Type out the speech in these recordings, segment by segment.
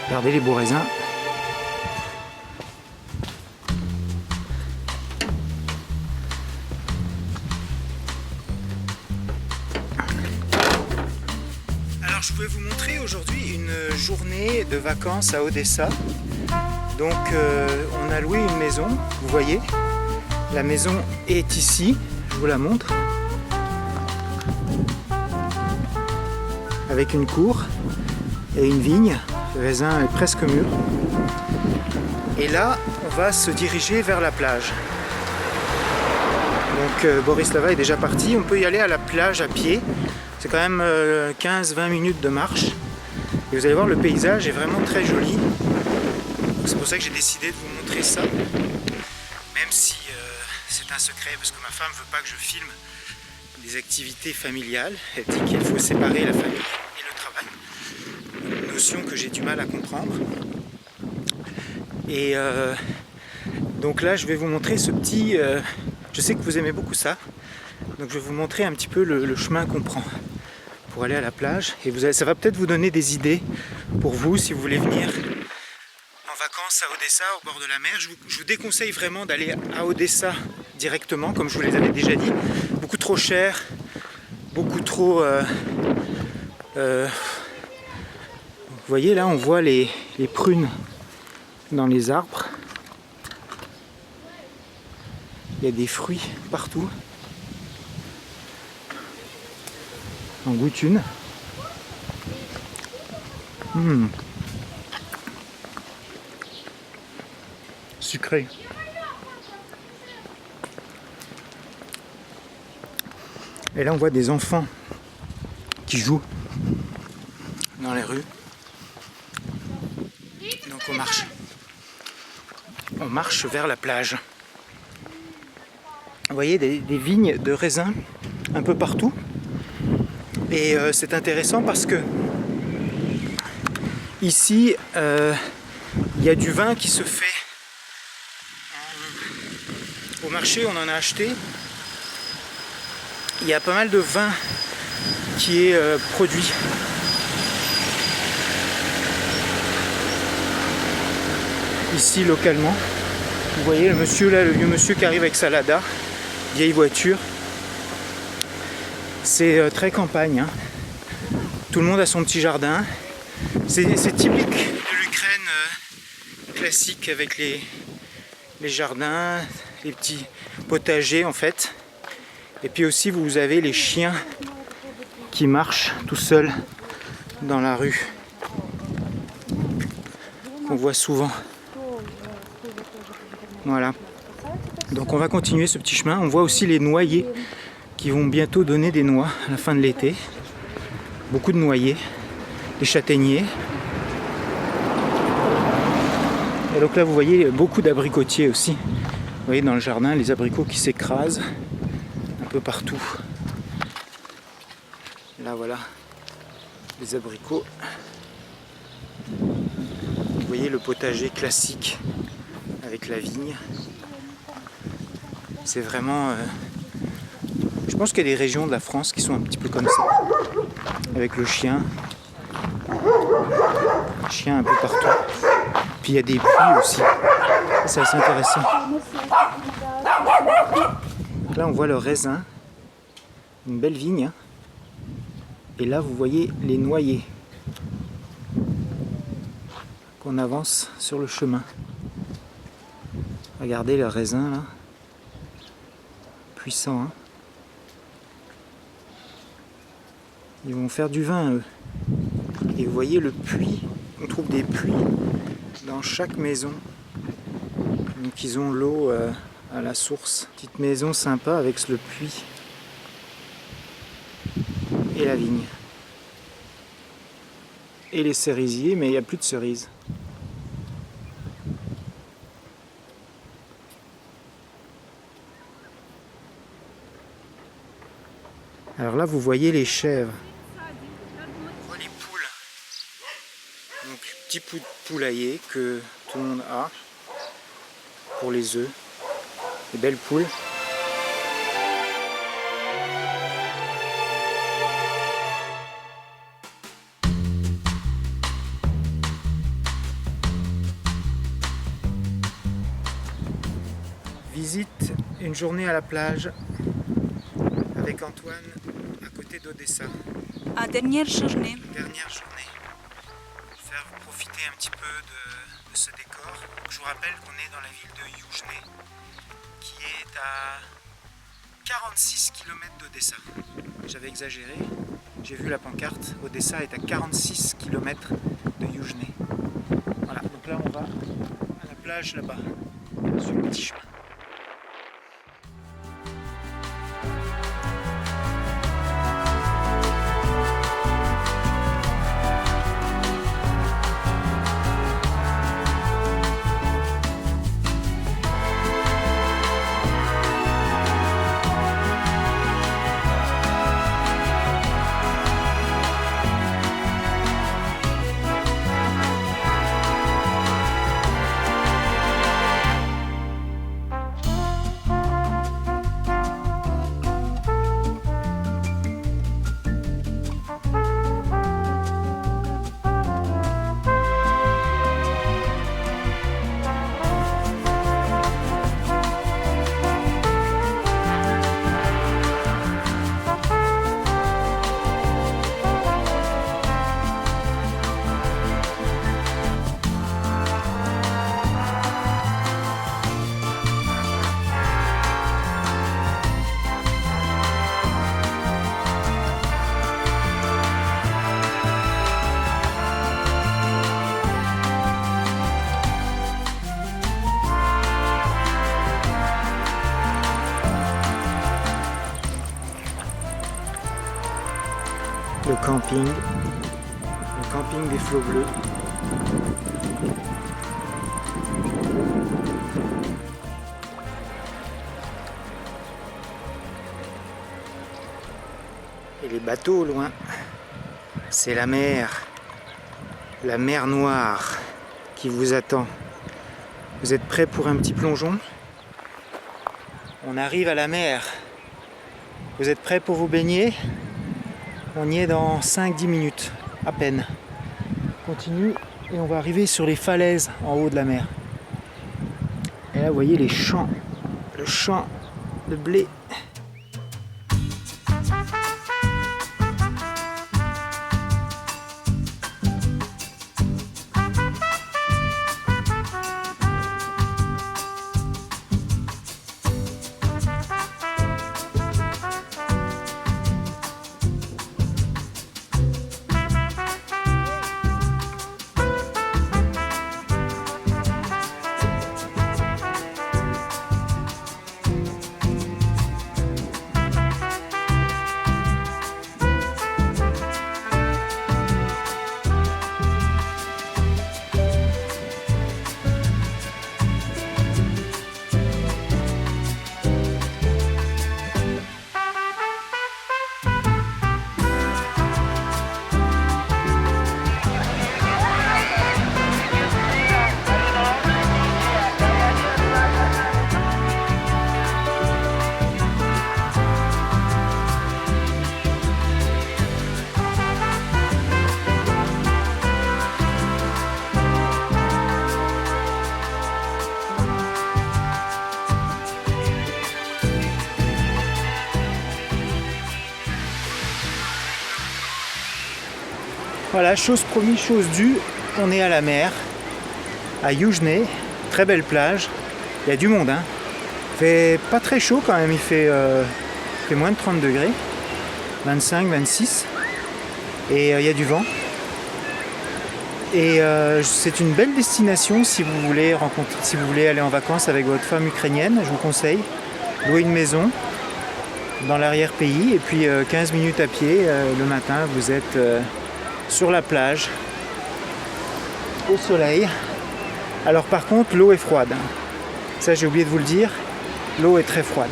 Regardez les beaux raisins. Alors je pouvais vous montrer aujourd'hui une journée de vacances à Odessa. Donc on a loué une maison, vous voyez. La maison est ici, je vous la montre. Avec une cour et une vigne. Le raisin est presque mûr. Et là, on va se diriger vers la plage. Donc Borislava est déjà parti. On peut y aller à la plage à pied. C'est quand même 15-20 minutes de marche. Et vous allez voir, le paysage est vraiment très joli. C'est pour ça que j'ai décidé de vous montrer ça. Même si c'est un secret, parce que ma femme ne veut pas que je filme des activités familiales. Elle dit qu'il faut séparer la famille et le travail. Une notion que j'ai du mal à comprendre. Et donc là, je vais vous montrer ce petit... je sais que vous aimez beaucoup ça. Donc je vais vous montrer un petit peu le chemin qu'on prend pour aller à la plage. Et ça va peut-être vous donner des idées pour vous si vous voulez venir en vacances à Odessa, au bord de la mer. Je vous déconseille vraiment d'aller à Odessa directement, comme je vous les avais déjà dit. Beaucoup trop cher, beaucoup trop... vous voyez là, on voit les prunes dans les arbres. Il y a des fruits partout. On goûte une. Sucré. Et là on voit des enfants qui jouent dans les rues. Donc on marche vers la plage. Vous voyez des vignes de raisins un peu partout. Et c'est intéressant parce que ici il y a du vin qui se fait au marché, on en a acheté. Il y a pas mal de vin qui est produit. Ici localement. Vous voyez le monsieur là, le vieux monsieur qui arrive avec sa Lada, vieille voiture. C'est très campagne. Hein. Tout le monde a son petit jardin. C'est typique de l'Ukraine classique avec les jardins, les petits potagers en fait. Et puis aussi vous avez les chiens qui marchent tout seuls dans la rue. Qu'on voit souvent. Voilà. Donc on va continuer ce petit chemin. On voit aussi les noyers qui vont bientôt donner des noix à la fin de l'été. Beaucoup de noyers, des châtaigniers. Et donc là vous voyez beaucoup d'abricotiers aussi. Vous voyez dans le jardin les abricots qui s'écrasent un peu partout. Là voilà les abricots. Vous voyez le potager classique avec la vigne. C'est vraiment... je pense qu'il y a des régions de la France qui sont un petit peu comme ça. Avec le chien. Le chien un peu partout. Puis il y a des puits aussi. C'est assez intéressant. Donc là on voit le raisin. Une belle vigne. Et là vous voyez les noyers. Qu'on avance sur le chemin. Regardez le raisin là. Puissant, hein. Ils vont faire du vin eux. Et vous voyez le puits, on trouve des puits dans chaque maison. Donc ils ont l'eau à la source. Petite maison sympa avec le puits et la vigne. Et les cerisiers, mais il n'y a plus de cerises. Alors là, vous voyez les chèvres. On voit les poules. Donc, petit poulailler que tout le monde a pour les œufs. Des belles poules. visite une journée à la plage avec Antoine à côté d'Odessa. Dernière journée. Dernière journée. Faire vous profiter un petit peu de ce décor. Donc, je vous rappelle qu'on est dans la ville de Yuzhny, qui est à 46 km d'Odessa. J'avais exagéré, j'ai vu la pancarte. Odessa est à 46 km de Yuzhny. Voilà, donc là on va à la plage là-bas, sur le petit chemin. Le camping des flots bleus. Et les bateaux au loin, c'est la mer Noire qui vous attend. Vous êtes prêts pour un petit plongeon? On arrive à la mer. Vous êtes prêts pour vous baigner? On y est dans 5-10 minutes, à peine. On continue et on va arriver sur les falaises en haut de la mer. Et là, vous voyez les champs, le champ de blé. Voilà, chose promise, chose due, on est à la mer, à Yuzhny, très belle plage, il y a du monde, hein. Il fait pas très chaud quand même, il fait moins de 30 degrés, 25, 26, et il y a du vent. Et c'est une belle destination si vous voulez aller en vacances avec votre femme ukrainienne, je vous conseille. Louer une maison dans l'arrière-pays et puis 15 minutes à pied le matin, vous êtes sur la plage, au soleil. Alors par contre, l'eau est froide. Ça, j'ai oublié de vous le dire, l'eau est très froide.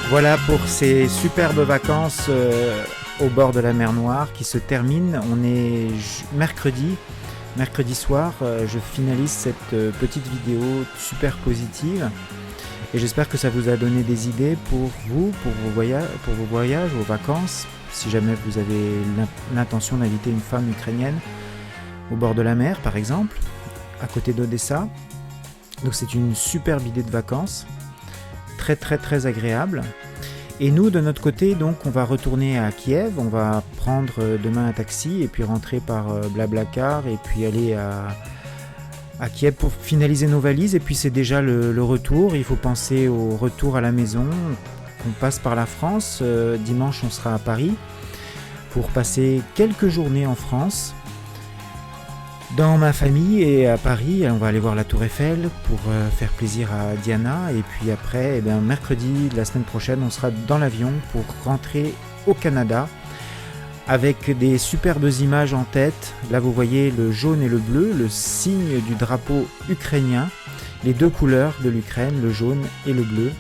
Voilà pour ces superbes vacances au bord de la mer Noire qui se terminent. On est mercredi soir. Je finalise cette petite vidéo super positive et j'espère que ça vous a donné des idées pour vous, pour vos voyages, vos vacances. Si jamais vous avez l'intention d'inviter une femme ukrainienne au bord de la mer par exemple, à côté d'Odessa. Donc c'est une superbe idée de vacances, très agréable. Et nous de notre côté, donc on va retourner à Kiev, on va prendre demain un taxi et puis rentrer par Blablacar et puis aller à Kiev pour finaliser nos valises. Et puis c'est déjà le retour, il faut penser au retour à la maison. On passe par la France, dimanche on sera à Paris pour passer quelques journées en France. Dans ma famille et à Paris, on va aller voir la Tour Eiffel pour faire plaisir à Diana. Et puis après, mercredi de la semaine prochaine, on sera dans l'avion pour rentrer au Canada avec des superbes images en tête. Là, vous voyez le jaune et le bleu, le signe du drapeau ukrainien, les deux couleurs de l'Ukraine, le jaune et le bleu.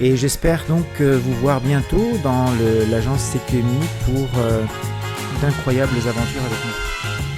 Et j'espère donc vous voir bientôt dans l'agence CQMI pour d'incroyables aventures avec nous.